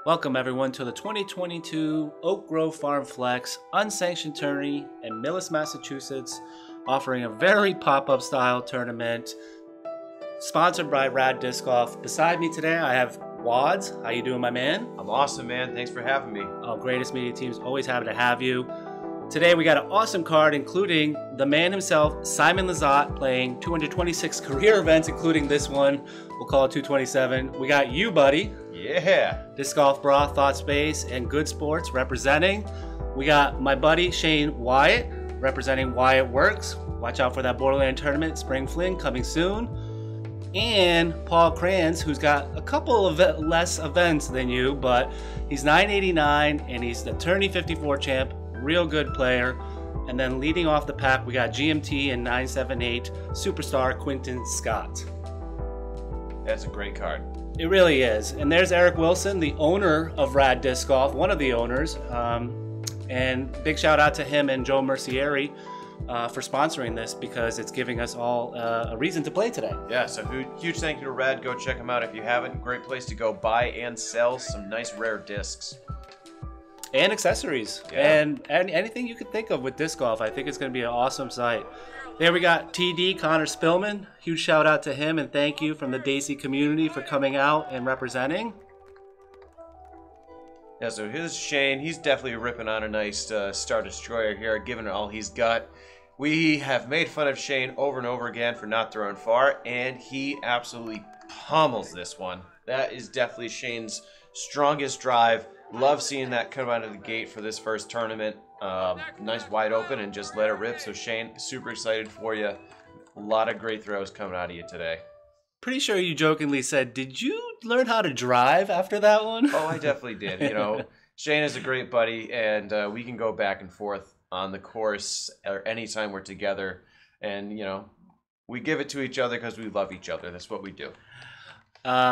Welcome everyone to the 2022 Oak Grove Farm Flex unsanctioned tourney in Millis, Massachusetts, offering a very pop-up style tournament sponsored by Raddiscgolf. Beside me today I have Wadz. How you doing, my man? I'm awesome, man. Thanks for having me. Oh, Greatestmediateam is always happy to have you. Today we got an awesome card including the man himself, Simon Lizotte, playing 226 career events, including this one. We'll call it 227. We got you, buddy. Yeah. Disc Golf Bra, Thought Space, and Good Sports representing. We got my buddy Shane Wyatt representing Wyatt Works. Watch out for that Borderland tournament, Spring Fling, coming soon. And Paul Krans, who's got a couple of less events than you, but he's 989 and he's the Tourney 54 champ. Real good player. And then leading off the pack, we got GMT and 978 superstar Quinten Scott. That's a great card. It really is. And there's Eric Wilson, the owner of Raddiscgolf, one of the owners. And big shout out to him and Joe Mercieri for sponsoring this, because it's giving us all a reason to play today. Yeah, so huge thank you to Rad. Go check them out if you haven't. Great place to go buy and sell some nice rare discs. And accessories. Yeah. And anything you can think of with disc golf. I think it's going to be an awesome site. There we got TD, Connor Spillman. Huge shout out to him and thank you from the Dacey community for coming out and representing. Yeah, so here's Shane. He's definitely ripping on a nice Star Destroyer here, giving it all he's got. We have made fun of Shane over and over again for not throwing far, and he absolutely pummels this one. That is definitely Shane's strongest drive. Love seeing that come out of the gate for this first tournament. Nice wide open and just let it rip. So Shane, super excited for you. A lot of great throws coming out of you today. Pretty sure you jokingly said, did you learn how to drive after that one? Oh, I definitely did. You know, Shane is a great buddy, and we can go back and forth on the course or anytime we're together. And, you know, we give it to each other because we love each other. That's what we do.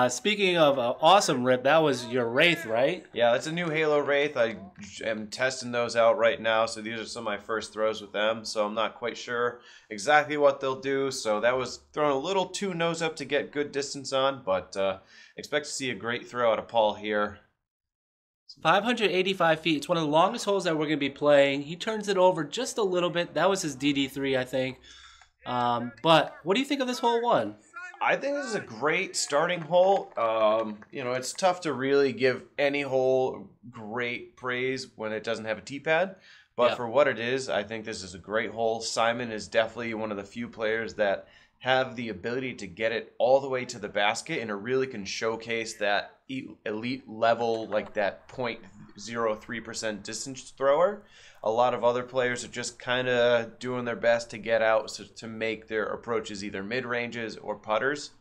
Speaking of awesome rip, that was your Wraith, right? Yeah, that's a new Halo Wraith. I am testing those out right now, so these are some of my first throws with them, so I'm not quite sure exactly what they'll do. So that was thrown a little too nose up to get good distance on, but expect to see a great throw out of Paul here. 585 feet. It's one of the longest holes that we're going to be playing. He turns it over just a little bit. That was his DD3, I think. But what do you think of this hole one? I think this is a great starting hole. You know, it's tough to really give any hole great praise when it doesn't have a tee pad. But yeah, for what it is, I think this is a great hole. Simon is definitely one of the few players that have the ability to get it all the way to the basket, and it really can showcase that elite level, like that 0.03% distance thrower. A lot of other players are just kind of doing their best to get out to make their approaches either mid-ranges or putters.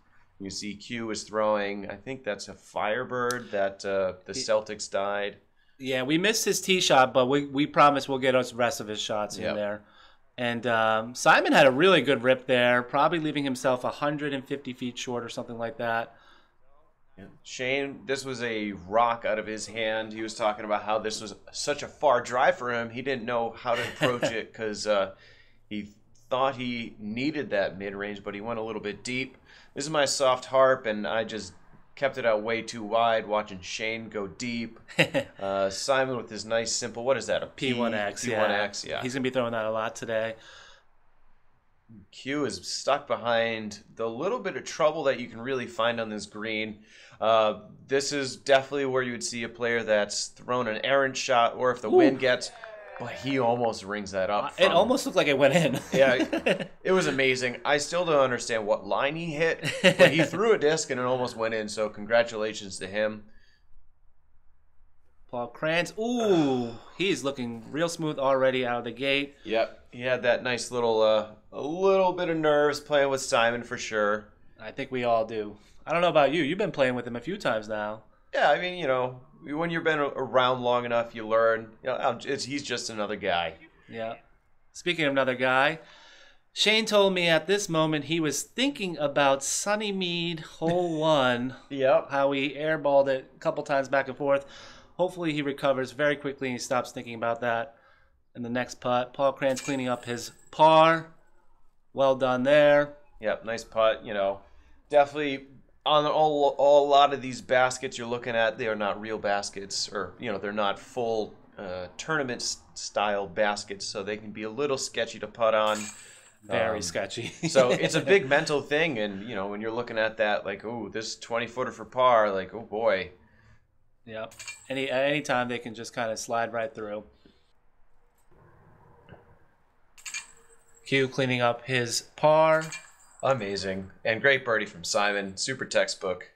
You see Q is throwing, I think that's a Firebird that the Celtics died. Yeah, we missed his tee shot, but we promise we'll get us the rest of his shots in there. And Simon had a really good rip there, probably leaving himself 150 feet short or something like that. Yeah. Shane, this was a rock out of his hand. He was talking about how this was such a far drive for him. He didn't know how to approach it because he thought he needed that mid-range, but he went a little bit deep. This is my soft harp, and I just kept it out way too wide, watching Shane go deep. Simon with his nice simple, what is that, a P1X, P1X, yeah. He's going to be throwing that a lot today. Q is stuck behind the little bit of trouble that you can really find on this green. This is definitely where you would see a player that's thrown an errant shot, or if the wind gets, but he almost rings that up. It almost looked like it went in. Yeah, it was amazing. I still don't understand what line he hit, but he threw a disc and it almost went in, so congratulations to him. Paul Krans, ooh, he's looking real smooth already out of the gate. Yep, he had that nice little, a little bit of nerves playing with Simon for sure. I think we all do. I don't know about you. You've been playing with him a few times now. Yeah, I mean, you know, when you've been around long enough, you learn. You know, he's just another guy. Yeah. Speaking of another guy, Shane told me at this moment he was thinking about Sunnymead hole one. Yep. How he airballed it a couple times back and forth. Hopefully he recovers very quickly and he stops thinking about that. And the next putt, Paul Krans cleaning up his par. Well done there. Yep, nice putt. You know, definitely on a lot of these baskets you're looking at, they are not real baskets, or they're not full tournament style baskets, so they can be a little sketchy to putt on. Very sketchy. So it's a big mental thing, and when you're looking at that, like, oh, this 20-footer for par, like, oh boy. Yep. Any time they can just kind of slide right through. Q cleaning up his par. Amazing. And great birdie from Simon. Super textbook.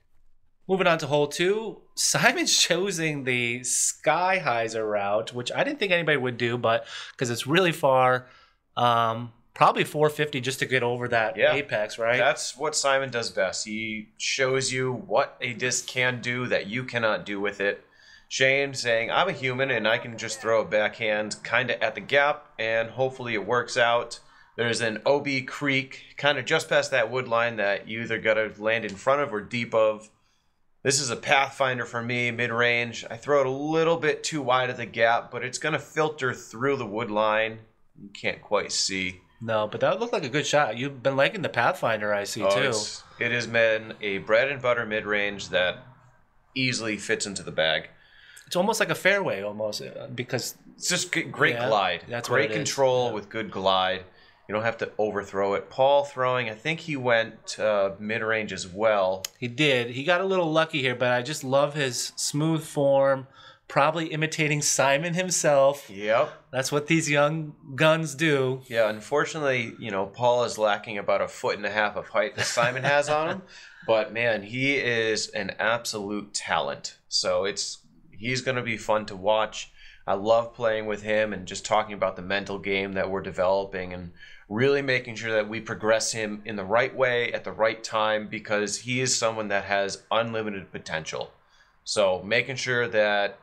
Moving on to hole 2. Simon's choosing the Sky Hyzer route, which I didn't think anybody would do, but because it's really far, probably 450 just to get over that apex, right? That's what Simon does best. He shows you what a disc can do that you cannot do with it. Shane saying, I'm a human and I can just throw a backhand kind of at the gap and hopefully it works out. There's an OB creek kind of just past that wood line that you either got to land in front of or deep of. This is a pathfinder for me, mid-range. I throw it a little bit too wide of the gap, but it's going to filter through the wood line. You can't quite see. No, but that looked like a good shot. You've been liking the pathfinder, I see, too. It has been a bread and butter mid-range that easily fits into the bag. It's almost like a fairway, almost, because it's just great glide. That's great control with good glide. You don't have to overthrow it. Paul throwing, I think he went mid-range as well. He did. He got a little lucky here, but I just love his smooth form, probably imitating Simon himself. Yep. That's what these young guns do. Yeah, unfortunately, Paul is lacking about 1.5 feet of height that Simon has on him. But, man, he is an absolute talent. So he's going to be fun to watch. I love playing with him and just talking about the mental game that we're developing and really making sure that we progress him in the right way at the right time, because he is someone that has unlimited potential. So making sure that,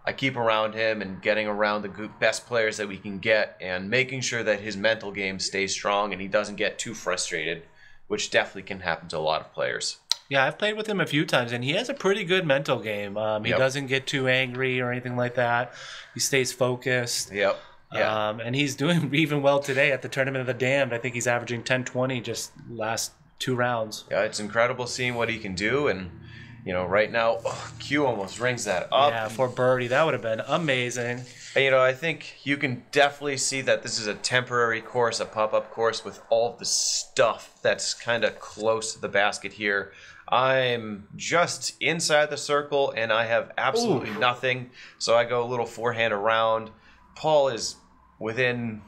I keep around him and getting around the best players that we can get and making sure that his mental game stays strong and he doesn't get too frustrated, which definitely can happen to a lot of players. Yeah, I've played with him a few times, and he has a pretty good mental game. He doesn't get too angry or anything like that. He stays focused. Yep. Yeah. And he's doing even well today at the Tournament of the Damned. I think he's averaging 10-20 just last 2 rounds. Yeah, it's incredible seeing what he can do. And, right now, Q almost rings that up. Yeah, for birdie. That would have been amazing. And, I think you can definitely see that this is a temporary course, a pop-up course with all the stuff that's kind of close to the basket here. I'm just inside the circle, and I have absolutely nothing. So I go a little forehand around. Paul is within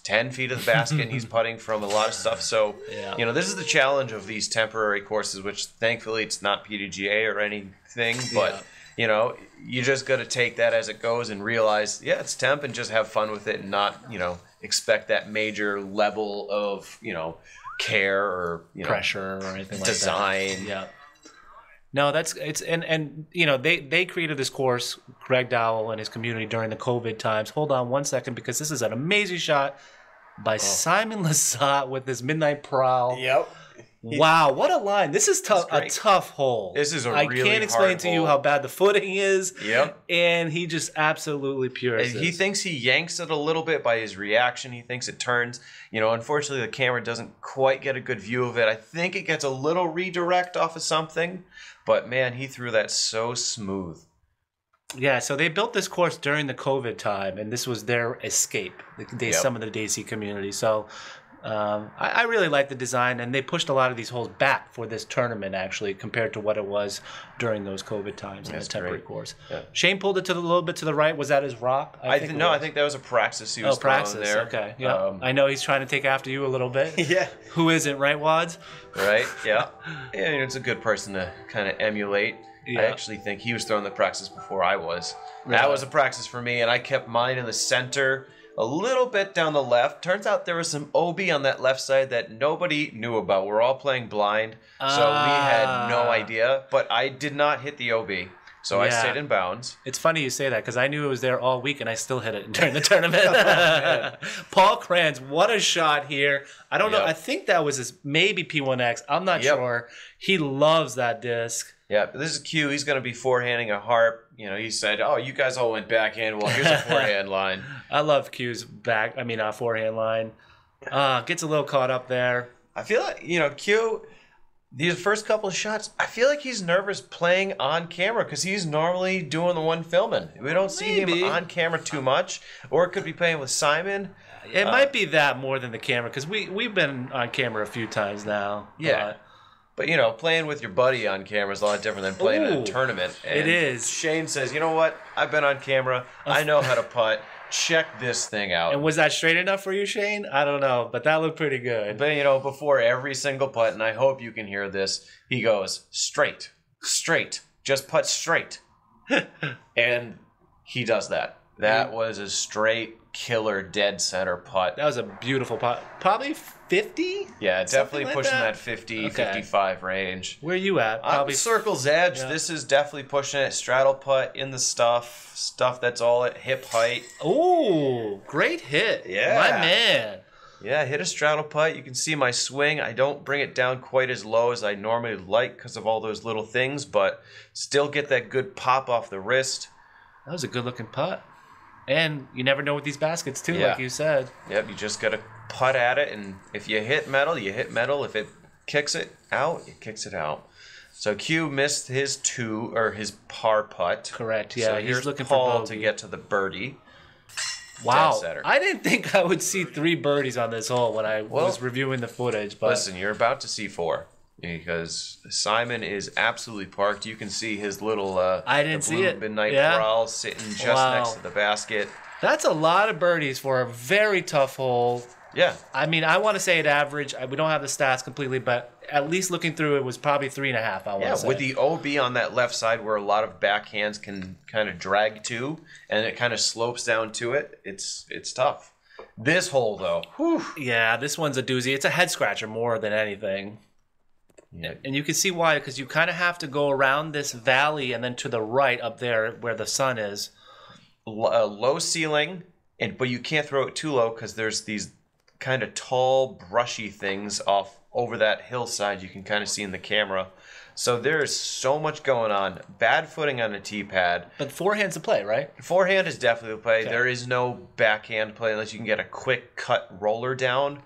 10 feet of the basket, and he's putting from a lot of stuff. So, this is the challenge of these temporary courses, which thankfully it's not PDGA or anything. But, you just got to take that as it goes and realize, it's temp, and just have fun with it and not, expect that major level of, care or pressure or anything like that. Design. Yeah. No, they created this course, Greg Dowdell and his community, during the COVID times. Hold on one second, because this is an amazing shot by Simon Lizotte with this midnight prowl. Yep. Wow, what a line. This is a tough hole. This is I can't explain to you how bad the footing is. Yep. And he just absolutely pures it. He thinks he yanks it a little bit by his reaction. He thinks it turns. Unfortunately, the camera doesn't quite get a good view of it. I think it gets a little redirect off of something. But, man, he threw that so smooth. Yeah, so they built this course during the COVID time, and this was their escape, some of the Dacey community. So I really like the design, and they pushed a lot of these holes back for this tournament, actually, compared to what it was during those COVID times in the temporary course. Yeah. Shane pulled it a little bit to the right. Was that his rock? I think that was a Praxis he was throwing there. Okay, yeah. I know he's trying to take after you a little bit. Yeah. Who isn't, right, Wadz? Right, yeah. And it's a good person to kind of emulate. Yeah. I actually think he was throwing the Praxis before I was. Yeah. That was a Praxis for me, and I kept mine in the center, a little bit down the left. Turns out there was some OB on that left side that nobody knew about. We're all playing blind, so we had no idea. But I did not hit the OB, so I stayed in bounds. It's funny you say that, because I knew it was there all week, and I still hit it during the tournament. Paul Krans, what a shot here. I don't know. I think that was his maybe P1X. I'm not sure. He loves that disc. Yeah, this is Q. He's going to be forehanding a harp. He said, "Oh, you guys all went backhand. Well, here's a forehand line." I love Q's forehand line. Gets a little caught up there. I feel like Q. These first couple of shots, I feel like he's nervous playing on camera because he's normally doing the one filming. We don't see him on camera too much, or it could be playing with Simon. It might be that more than the camera because we've been on camera a few times now. Yeah. But, you know, playing with your buddy on camera is a lot different than playing in a tournament. And it is. Shane says, you know what? I've been on camera. I know how to putt. Check this thing out. And was that straight enough for you, Shane? I don't know, but that looked pretty good. But, you know, before every single putt, and I hope you can hear this, he goes, straight, straight, just putt straight. And he does that. That was a straight killer dead center putt. That was a beautiful putt. Probably 50? Yeah, definitely like pushing that 50, 55 range. Where are you at? Probably circle's edge. Yeah. This is definitely pushing it. Straddle putt in the stuff that's all at hip height. Ooh, great hit. Yeah. My man. Yeah, hit a straddle putt. You can see my swing. I don't bring it down quite as low as I normally like because of all those little things, but still get that good pop off the wrist. That was a good looking putt. And you never know with these baskets, too, like you said. Yep, you just got to putt at it, and if you hit metal, you hit metal. If it kicks it out, it kicks it out. So Q missed his par putt. Correct, yeah. So here's looking for Paul to get to the birdie. Wow. I didn't think I would see 3 birdies on this hole when I was reviewing the footage. But listen, you're about to see 4. Because Simon is absolutely parked. You can see his little I didn't see it. Midnight Prowl sitting just next to the basket. That's a lot of birdies for a very tough hole. Yeah. I mean, I want to say it average. We don't have the stats completely, but at least looking through it was probably 3.5, I want to say. With the OB on that left side where a lot of backhands can kind of drag to, and it kind of slopes down to it, it's tough. This hole, though. Whew. Yeah, this one's a doozy. It's a head scratcher more than anything. Yeah. And you can see why, because you kind of have to go around this valley and then to the right up there where the sun is. Low ceiling, but you can't throw it too low because there's these kind of tall, brushy things off over that hillside you can kind of see in the camera. So there's so much going on. Bad footing on the tee pad. But forehand's the play, right? Forehand is definitely the play. Okay. There is no backhand play unless you can get a quick cut roller down.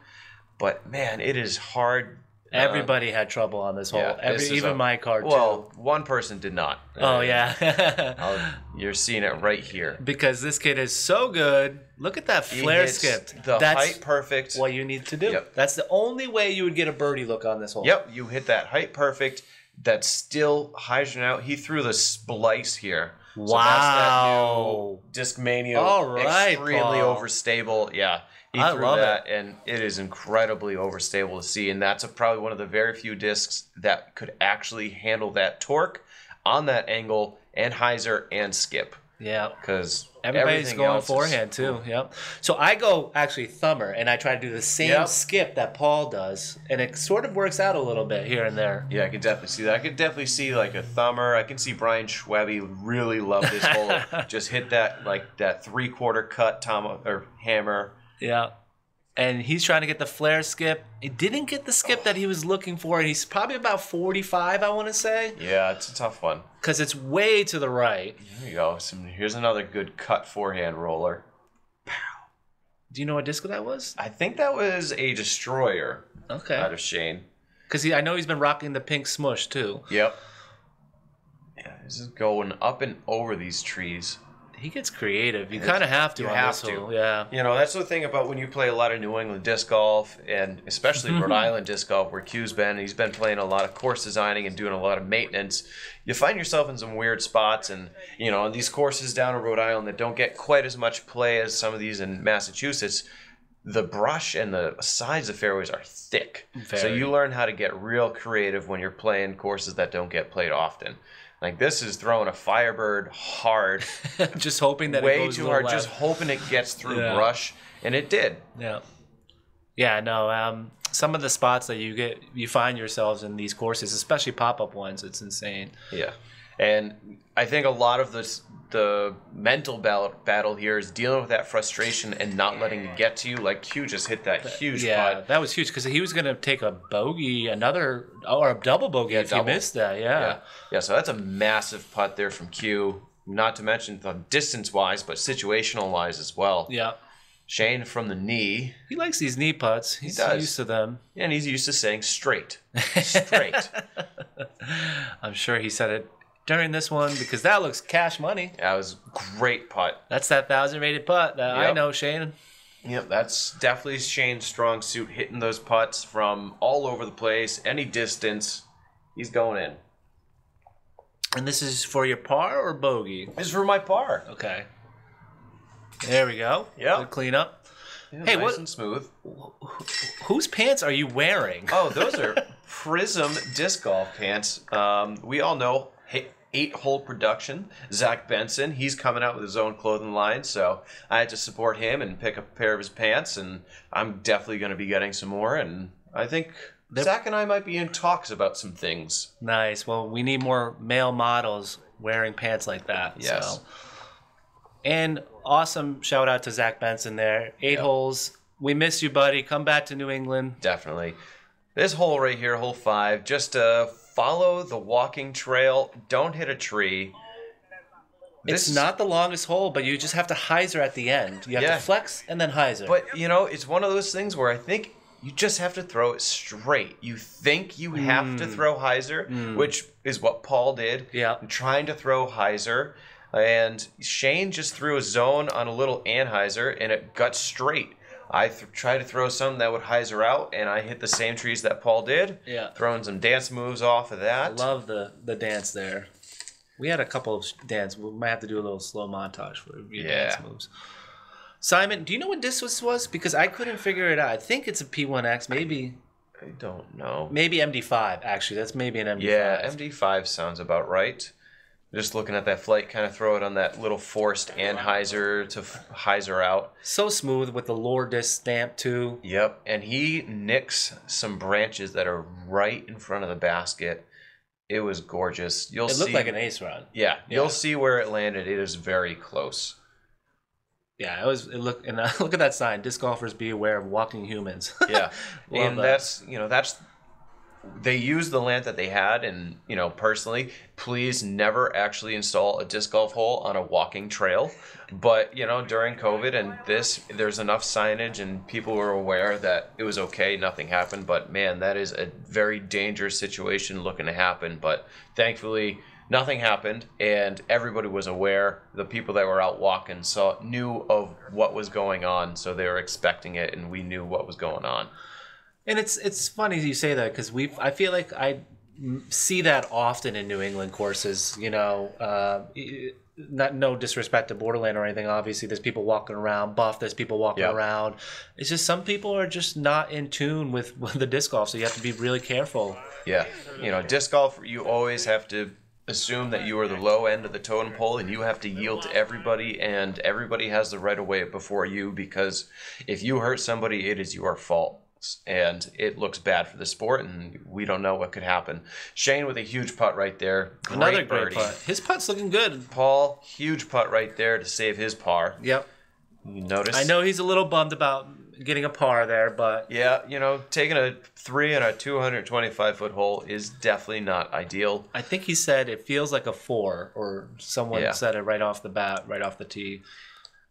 But, man, it is hard. Everybody had trouble on this hole. Yeah, even my card, too. Well, one person did not. Oh, yeah. You're seeing it right here. Because this kid is so good. Look at that flare skip. That's height perfect. What you need to do. Yep. That's the only way you would get a birdie look on this hole. Yep, you hit that height perfect. That's still Hyzer out. He threw the splice here. Wow. So that's that new Discmania. All right, extremely Paul. overstable. Yeah. He threw that, and it is incredibly overstable to see. And that's probably one of the very few discs that could actually handle that torque on that angle and Hyzer and skip. Yeah. Because everybody's going forehand, too. Yep. So I go actually thumber, and I try to do the same skip that Paul does. And it sort of works out a little bit here and there. Yeah, I can definitely see that. I could definitely see like a thumber. I can see Brian Schwebe really love this hole. Just hit that like that 3/4 cut hammer. Yeah. And he's trying to get the flare skip. He didn't get the skip that he was looking for. And he's probably about 45, I want to say. Yeah, it's a tough one. Because it's way to the right. Here you go. Here's another good cut forehand roller. Pow. Do you know what disc that was? I think that was a Destroyer. Okay. Out of Shane. Because I know he's been rocking the pink smush, too. Yep. Yeah, this is going up and over these trees. He gets creative. You kind of have to. Yeah. You know, that's the thing about when you play a lot of New England disc golf, and especially Rhode Island disc golf, where Q's been. He's been playing a lot of course designing and doing a lot of maintenance. You find yourself in some weird spots, and you know, these courses down in Rhode Island that don't get quite as much play as some of these in Massachusetts. The brush and the sides of fairways are thick, so you learn how to get real creative when you're playing courses that don't get played often. Like, this is throwing a Firebird hard. Just hoping that way it goes too hard. left. Just hoping it gets through brush. And it did. Yeah. Yeah, no. Some of the spots that you find yourselves in these courses, especially pop-up ones, it's insane. Yeah. And I think a lot of the mental battle here is dealing with that frustration and not letting it get to you. Like, Q just hit that huge putt. That was huge because he was going to take a bogey, or a double bogey if he missed that. Yeah, so that's a massive putt there from Q. Not to mention the distance-wise, but situational-wise as well. Yeah. Shane from the knee. He likes these knee putts. He's used to them. Yeah, and he's used to saying straight. Straight. I'm sure he said it during this one because that looks cash money. That was great putt. That's that 1,000 rated putt that I know, Shane. Yep, that's definitely Shane's strong suit, hitting those putts from all over the place, any distance. He's going in. And this is for your par or bogey? This is for my par. Okay. There we go. Yeah. Good cleanup. Yeah, hey, nice and smooth. Whose pants are you wearing? Oh, those are Prism disc golf pants. We all know 8-hole production. Zach Benson, he's coming out with his own clothing line, so I had to support him and pick up a pair of his pants, and I'm definitely going to be getting some more, and I think Zach and I might be in talks about some things. Nice. Well, we need more male models wearing pants like that. Yes. So. And awesome shout out to Zach Benson there. 8 holes. We miss you, buddy. Come back to New England. Definitely. This hole right here, hole 5, just follow the walking trail. Don't hit a tree. It's not the longest hole, but you just have to hyzer at the end. You have to flex and then hyzer. But, you know, it's one of those things where I think you just have to throw it straight. You think you have to throw hyzer, which is what Paul did. Yeah. Trying to throw hyzer. And Shane just threw a zone on a little anhyzer, and it got straight. I tried to throw something that would hyzer out, and I hit the same trees that Paul did. Yeah. Throwing some dance moves off of that. I love the dance there. We had a couple of dance. We might have to do a little slow montage for your dance moves. Simon, do you know what this was? Because I couldn't figure it out. I think it's a P1X, maybe. I don't know. Maybe MD5, actually. That's maybe an MD5. Yeah, MD5 sounds about right. Just looking at that flight, kind of throw it on that little forced anhyzer to hyzer out. So smooth with the lure disc stamp too. Yep, and he nicks some branches that are right in front of the basket. It was gorgeous. It looked like an ace run. Yeah, you'll see where it landed. It is very close. Yeah, it looked, and look at that sign. Disc golfers, be aware of walking humans. Yeah, and that's they used the land that they had, and personally, please never actually install a disc golf hole on a walking trail. But during COVID and there's enough signage and people were aware that it was okay, nothing happened. But man, that is a very dangerous situation looking to happen. But thankfully, nothing happened, and everybody was aware. The people that were out walking knew of what was going on, so they were expecting it, and we knew what was going on. And it's funny you say that because I feel like I see that often in New England courses. No disrespect to Borderland or anything. Obviously, there's people walking around. Buff, there's people walking around. It's just some people are just not in tune with the disc golf, so you have to be really careful. Yeah, disc golf, you always have to assume that you are the low end of the totem pole, and you have to yield to everybody, and everybody has the right of way before you, because if you hurt somebody, it is your fault. And it looks bad for the sport, and we don't know what could happen. Shane with a huge putt right there. Another great putt. His putt's looking good. Paul, huge putt right there to save his par. Yep. You notice? I know he's a little bummed about getting a par there, but... Yeah, taking a 3 on a 225-foot hole is definitely not ideal. I think he said it feels like a 4, or someone said it right off the bat, right off the tee.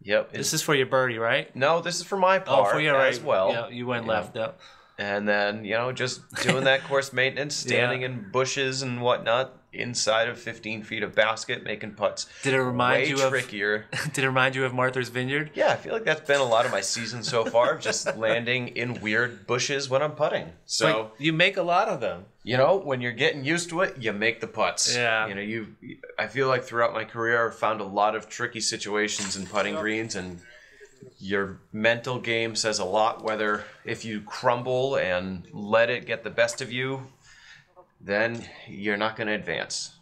Yep. This is for your birdie, right? No, this is for my par as well. Yeah, you went left. Yep. And then, just doing that course maintenance, standing in bushes and whatnot, inside of 15 feet of basket, making putts. Did it remind you trickier. Did it remind you of Martha's Vineyard? Yeah, I feel like that's been a lot of my season so far, just landing in weird bushes when I'm putting. So you make a lot of them. When you're getting used to it, you make the putts. Yeah. I feel like throughout my career, I've found a lot of tricky situations in putting greens, and your mental game says a lot. Whether if you crumble and let it get the best of you, then you're not going to advance.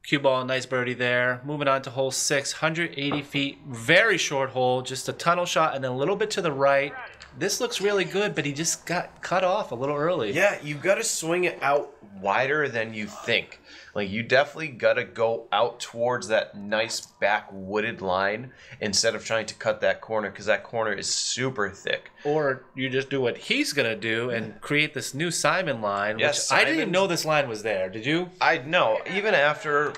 Cue ball, nice birdie there. Moving on to hole 6, 180 feet, very short hole, just a tunnel shot and then a little bit to the right. This looks really good, but he just got cut off a little early. Yeah, you've got to swing it out wider than you think. Like, you definitely got to go out towards that nice back wooded line instead of trying to cut that corner, because that corner is super thick. Or you just do what he's going to do and create this new Simon line, which I didn't even know this line was there. Did you? I know. Even after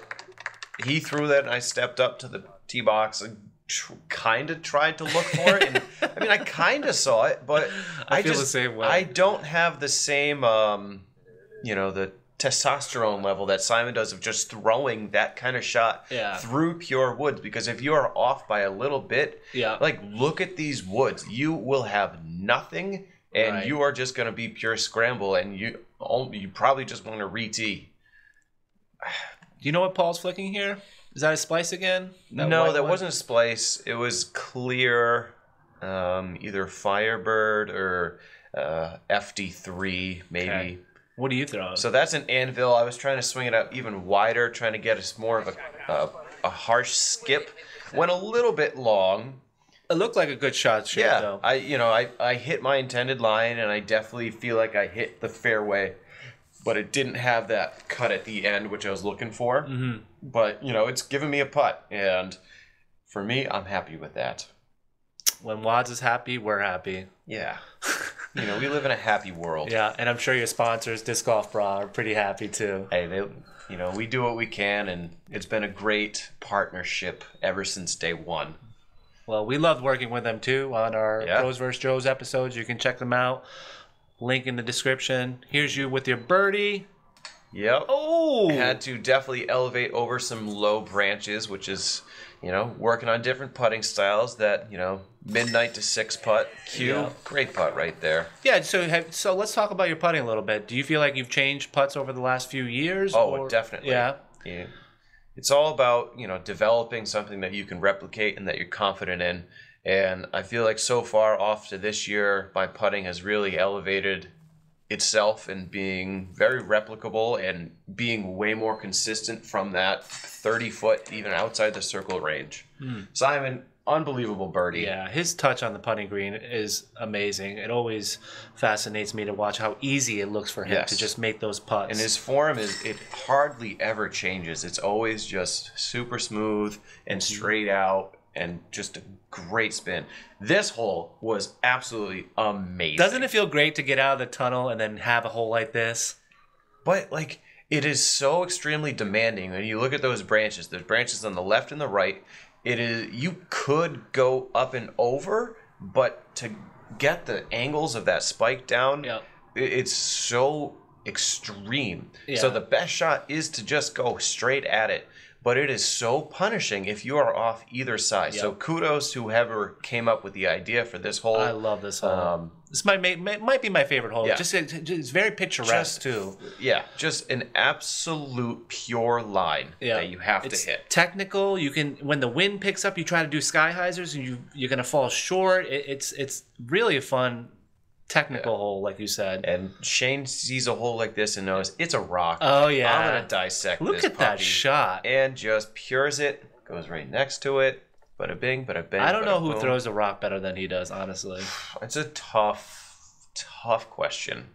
he threw that and I stepped up to the tee box and kind of tried to look for it. And I mean, I kind of saw it, but I feel the same way. I don't have the same, the testosterone level that Simon does of just throwing that kind of shot through pure woods. Because if you are off by a little bit, like look at these woods, you will have nothing, and you are just going to be pure scramble, and you probably just want to re-tee. Do you know what Paul's flicking here? Is that a splice again? No, that wasn't a splice. It was clear, either Firebird or FD3 maybe. Okay. What are you throwing? So that's an anvil. I was trying to swing it out even wider, trying to get us more of a harsh skip. Went a little bit long. It looked like a good shot shape, though. I hit my intended line, and I definitely feel like I hit the fairway, but it didn't have that cut at the end, which I was looking for. Mm-hmm. But, it's given me a putt, and for me, I'm happy with that. When Wadz is happy, we're happy. Yeah. We live in a happy world. Yeah, and I'm sure your sponsors, Discgolf Bra, are pretty happy too. Hey, we do what we can, and it's been a great partnership ever since day one. Well, we loved working with them too on our Pros vs. Joes episodes. You can check them out. Link in the description. Here's you with your birdie. Yep. Oh! Had to definitely elevate over some low branches, which is, working on different putting styles that, midnight to 6 putt. Great putt right there. Yeah, so let's talk about your putting a little bit. Do you feel like you've changed putts over the last few years? Oh, definitely. Yeah. It's all about, developing something that you can replicate and that you're confident in. And I feel like so far off to this year, my putting has really elevated itself and being very replicable and being way more consistent from that 30-foot, even outside the circle range. Simon, unbelievable birdie. Yeah, his touch on the putting green is amazing. It always fascinates me to watch how easy it looks for him to just make those putts. And his form it hardly ever changes. It's always just super smooth and straight out and just a great spin. This hole was absolutely amazing. Doesn't it feel great to get out of the tunnel and then have a hole like this? But it is so extremely demanding. When you look at those branches, there's branches on the left and the right. You could go up and over, but to get the angles of that spike down, it's so extreme. Yeah. So the best shot is to just go straight at it. But it is so punishing if you are off either side. So kudos to whoever came up with the idea for this hole. I love this hole. This might be my favorite hole. Yeah. It's very picturesque too. Yeah, just an absolute pure line that you have to hit. Technical. You can, when the wind picks up, you try to do sky hyzers and you're going to fall short. It's really a fun technical hole, like you said. And Shane sees a hole like this and knows it's a rock. Oh, yeah. I'm going to dissect Look this at that shot. And just pures it, goes right next to it. Bada bing, bada bing. I don't know who throws a rock better than he does, honestly. It's a tough question.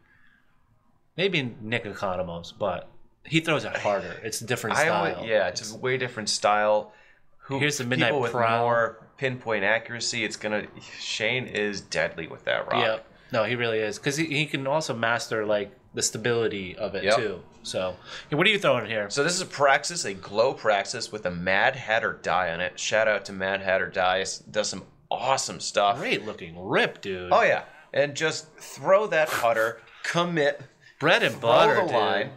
Maybe Nick Economos, but he throws it harder. It's a different style. It's a way different style. Here's the Midnight People with Prowl. more pinpoint accuracy, Shane is deadly with that rock. Yep. No, he really is, because he can also master the stability of it too. So, what are you throwing here? So this is a glow Praxis with a Mad Hatter die on it. Shout out to Mad Hatter die. Does some awesome stuff. Great looking rip, dude. Oh yeah, and just throw that putter, commit, bread and butter, the line.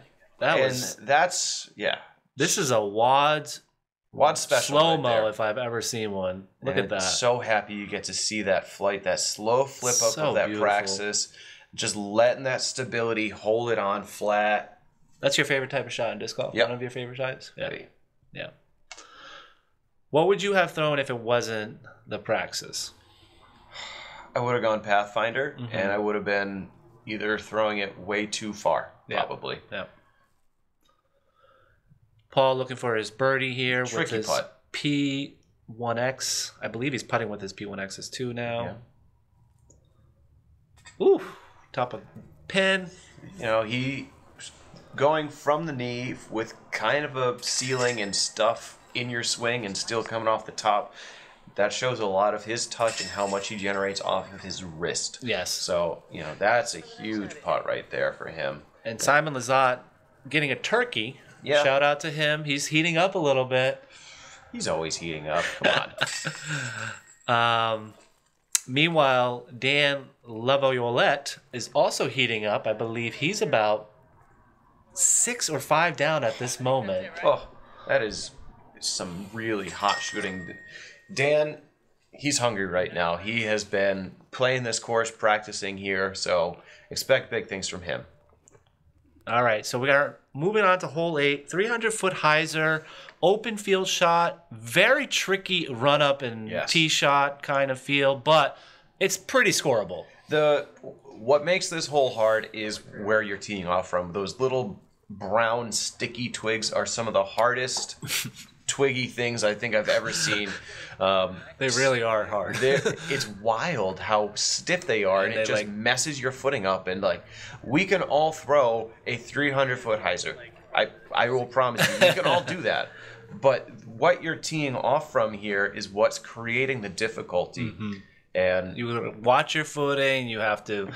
This is a Wadz special slow-mo right if I've ever seen one. Look at that. So happy you get to see that flight, that slow flip up of that beautiful Praxis. Just letting that stability hold it on flat. That's your favorite type of shot in disc golf? Yep. One of your favorite shots? Yeah. What would you have thrown if it wasn't the Praxis? I would have gone Pathfinder, and I would have been either throwing it way too far, probably. Yeah. Paul looking for his birdie here with his putt. P1X. I believe he's putting with his P1Xs too now. Yeah. Ooh, top of pin. He going from the knee with kind of a ceiling and stuff in your swing and still coming off the top. That shows a lot of his touch and how much he generates off of his wrist. Yes. So, that's a huge putt right there for him. And Simon Lizotte getting a turkey. Yeah. Shout out to him. He's heating up a little bit. He's always heating up. Come on. Meanwhile, Dan Laviolette is also heating up. I believe he's about 6 or 5 down at this moment. Oh, that is some really hot shooting. Dan, he's hungry right now. He has been playing this course, practicing here, so expect big things from him. All right, so we are moving on to hole 8, 300-foot Hyzer, open field shot, very tricky run-up and tee shot kind of feel, but it's pretty scoreable. What makes this hole hard is where you're teeing off from. Those little brown sticky twigs are some of the hardest twiggy things I think I've ever seen. They really are hard. It's wild how stiff they are, and it just messes your footing up. And like, we can all throw a 300-foot Hyzer. I will promise you, we can all do that. But what you're teeing off from here is what's creating the difficulty. Mm-hmm. And you watch your footing. You have to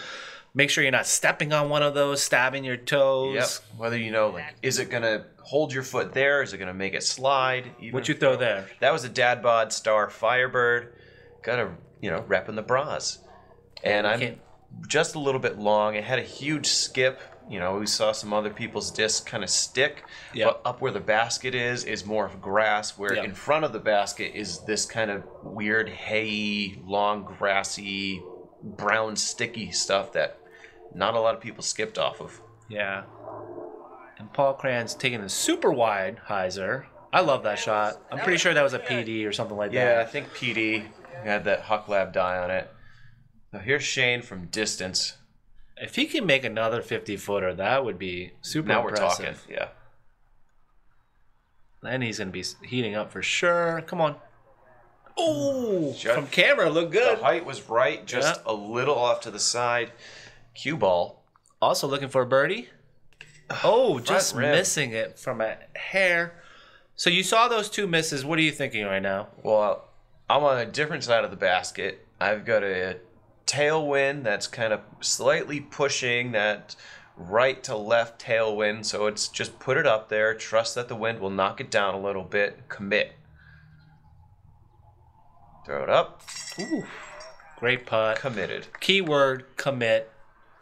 make sure you're not stepping on one of those, stabbing your toes. Yep. Whether you know, like, is it gonna hold your foot there? Is it gonna make it slide? What'd you throw there? That was a Dad Bod Star Firebird. Gotta, repping the bras. And I'm just a little bit long. It had a huge skip. We saw some other people's discs kind of stick. Yep. But up where the basket is more of grass, where in front of the basket is this kind of weird, hay, long, grassy, brown, sticky stuff that not a lot of people skipped off of. Yeah. And Paul Krans taking the super wide Hyzer. I love that shot. I'm pretty sure that was a PD or something like that. Yeah, I think PD had that Huck Lab die on it. Now here's Shane from distance. If he can make another 50-footer, that would be super impressive. Now we're talking, yeah. Then he's going to be heating up for sure. Come on. Oh, from camera, look good. The height was right, just a little off to the side. Cue ball. Also looking for a birdie. Oh, just missing it from a hair. So you saw those 2 misses. What are you thinking right now? Well, I'm on a different side of the basket. I've got a tailwind that's kind of slightly pushing that right to left tailwind. So it's just put it up there. Trust that the wind will knock it down a little bit. Commit. Throw it up. Ooh, great putt. Committed. Keyword, commit.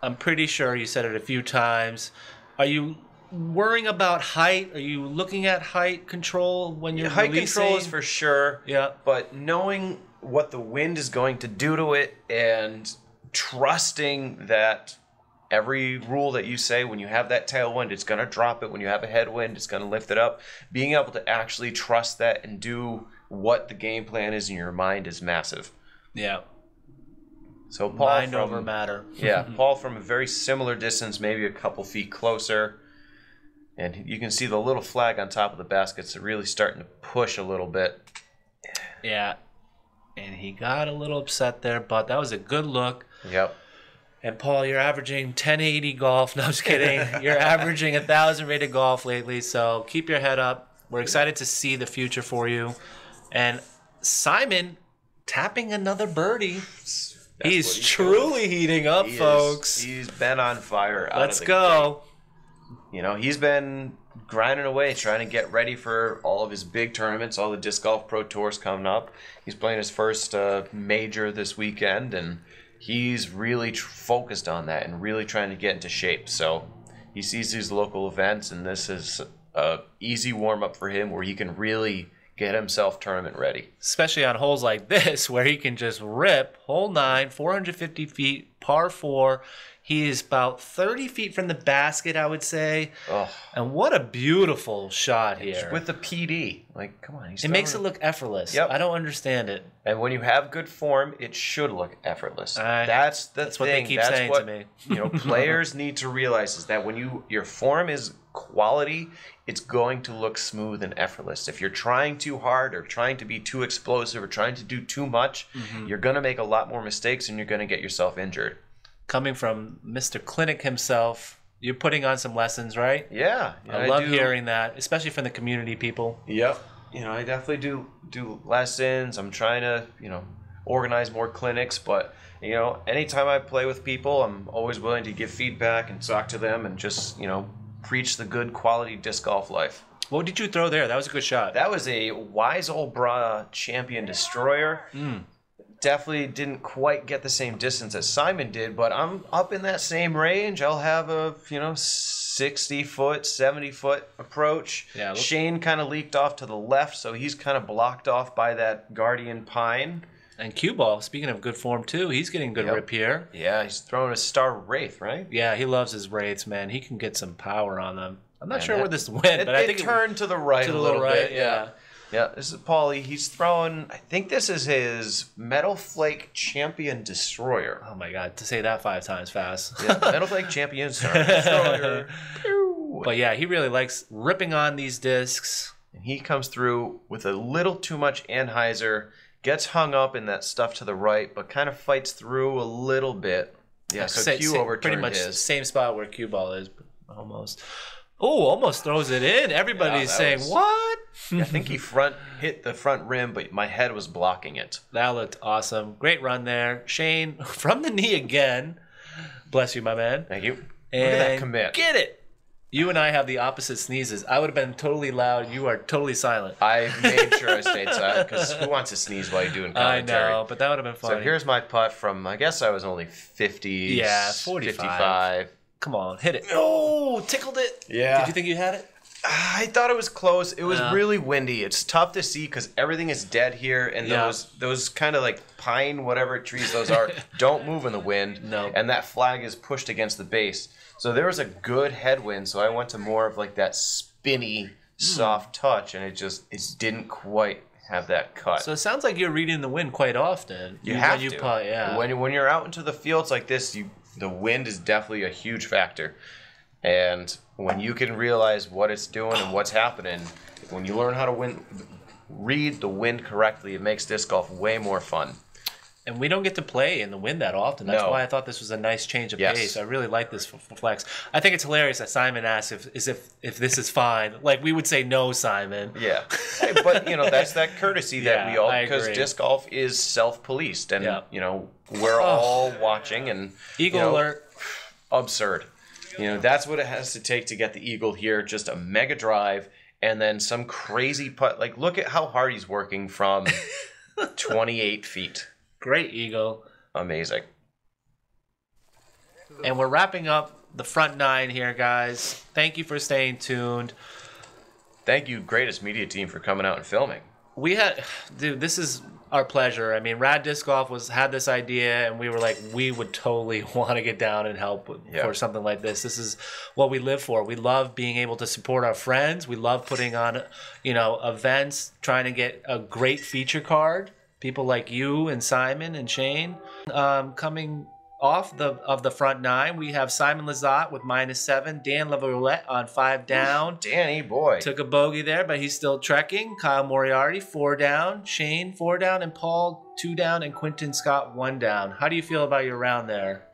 I'm pretty sure you said it a few times. Are you worrying about height? Are you looking at height control when you're height releasing? Control is for sure. Yeah. But knowing what the wind is going to do to it and trusting that every rule that you say, when you have that tailwind, it's going to drop it. When you have a headwind, it's going to lift it up. Being able to actually trust that and do what the game plan is in your mind is massive. Yeah. So Paul mind over matter. Yeah, Paul from a very similar distance, maybe a couple feet closer. And you can see the little flag on top of the baskets really starting to push a little bit. Yeah. And he got a little upset there, but that was a good look. Yep. And Paul, you're averaging 1080 golf. No, I'm just kidding. You're averaging 1,000 rated golf lately, so keep your head up. We're excited to see the future for you. And Simon tapping another birdie. He's truly heating up, folks. He's been on fire. Let's go. He's been grinding away, trying to get ready for all of his big tournaments, all the Disc Golf Pro Tours coming up. He's playing his first major this weekend, and he's really focused on that and really trying to get into shape. So he sees these local events, and this is an easy warm-up for him where he can really get himself tournament ready. Especially on holes like this where he can just rip. Hole 9, 450 feet, par 4. He is about 30 feet from the basket, I would say. Oh. And what a beautiful shot here. With the PD. Like, come on. It makes it look effortless. Yep. I don't understand it. And when you have good form, it should look effortless. That's what they keep saying to me. Players need to realize is that when your form is quality, it's going to look smooth and effortless. If you're trying too hard or trying to be too explosive or trying to do too much, you're going to make a lot more mistakes and you're going to get yourself injured. Coming from Mr. Clinic himself, you're putting on some lessons, right? Yeah. I love hearing that, especially from the community people. Yep. I definitely do lessons. I'm trying to, organize more clinics, but, anytime I play with people, I'm always willing to give feedback and talk to them and just, preach the good quality disc golf life. What did you throw there? That was a good shot. That was a Wise Old Bra Champion Destroyer. Definitely didn't quite get the same distance as Simon did, but I'm up in that same range. I'll have a 60-foot, 70-foot approach. Yeah, Shane kind of leaked off to the left, so he's kind of blocked off by that Guardian Pine. And cue ball, speaking of good form too, he's getting good rip here. Yeah, he's throwing a Star Wraith, right? Yeah, he loves his wraiths, man. He can get some power on them. I'm not sure where this went, but I think it turned to the right a little bit. Yeah. Yeah, this is Paulie. He's throwing, I think this is his Metal Flake Champion Destroyer. Oh my God, to say that 5 times fast. Yeah, Metal Flake Champion Destroyer. But yeah, he really likes ripping on these discs. And he comes through with a little too much Hyzer, gets hung up in that stuff to the right, but kind of fights through a little bit. Yeah, so Q overturned pretty much his. Same spot where cue ball is, almost. Oh, almost throws it in. Everybody's saying, what? I think he hit the front rim, but my head was blocking it. That looked awesome. Great run there. Shane, from the knee again. Bless you, my man. Thank you. And look at that commit. Get it. You and I have the opposite sneezes. I would have been totally loud. You are totally silent. I made sure I stayed silent, because who wants to sneeze while you're doing commentary? I know, but that would have been funny. So here's my putt from, I guess I was only 50, yeah, 45. 55. Come on, hit it. Oh, tickled it. Yeah. Did you think you had it? I thought it was close. It was really windy. It's tough to see because everything is dead here, and those kind of like pine, whatever trees those are, don't move in the wind. No. And that flag is pushed against the base. So there was a good headwind, so I went to more of like that spinny, soft touch, and it didn't quite have that cut. So it sounds like you're reading the wind quite often. You have when to. Putt, yeah. When you're out into the fields like this, the wind is definitely a huge factor. And when you can realize what it's doing and what's happening, when you learn how to read the wind correctly, it makes disc golf way more fun. And we don't get to play in the wind that often. That's why I thought this was a nice change of pace. I really like this flex. I think it's hilarious that Simon asked if this is fine. Like, we would say no, Simon. Yeah. But, that's that courtesy that we all, because disc golf is self-policed. And, we're all watching. And Eagle alert. Absurd. That's what it has to take to get the eagle here. Just a mega drive and then some crazy putt. Like, look at how hard he's working from 28 feet. Great eagle. Amazing. And we're wrapping up the front 9 here, guys. Thank you for staying tuned. Thank you, Greatest Media Team, for coming out and filming. Dude, this is our pleasure. I mean, Raddiscgolf had this idea, and we were like, we would totally want to get down and help for something like this. This is what we live for. We love being able to support our friends. We love putting on, events, trying to get a great feature card. People like you and Simon and Shane. Coming off of the front 9, we have Simon Lizotte with -7. Dan Laviolette on 5 down. Danny boy. Took a bogey there, but he's still trekking. Kyle Moriarty, 4 down. Shane, 4 down. And Paul, 2 down. And Quinten Scott, 1 down. How do you feel about your round there?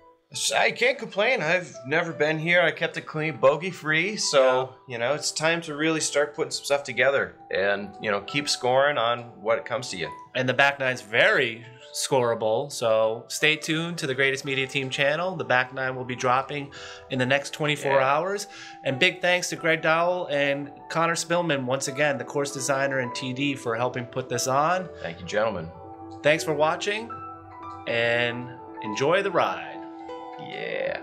I can't complain. I've never been here. I kept it clean, bogey-free. So, it's time to really start putting some stuff together and, keep scoring on what it comes to you. And the back 9's very scoreable. So stay tuned to the Greatest Media Team channel. The back 9 will be dropping in the next 24 hours. And big thanks to Greg Dowdell and Connor Spillman, once again, the course designer and TD, for helping put this on. Thank you, gentlemen. Thanks for watching, and enjoy the ride. Yeah.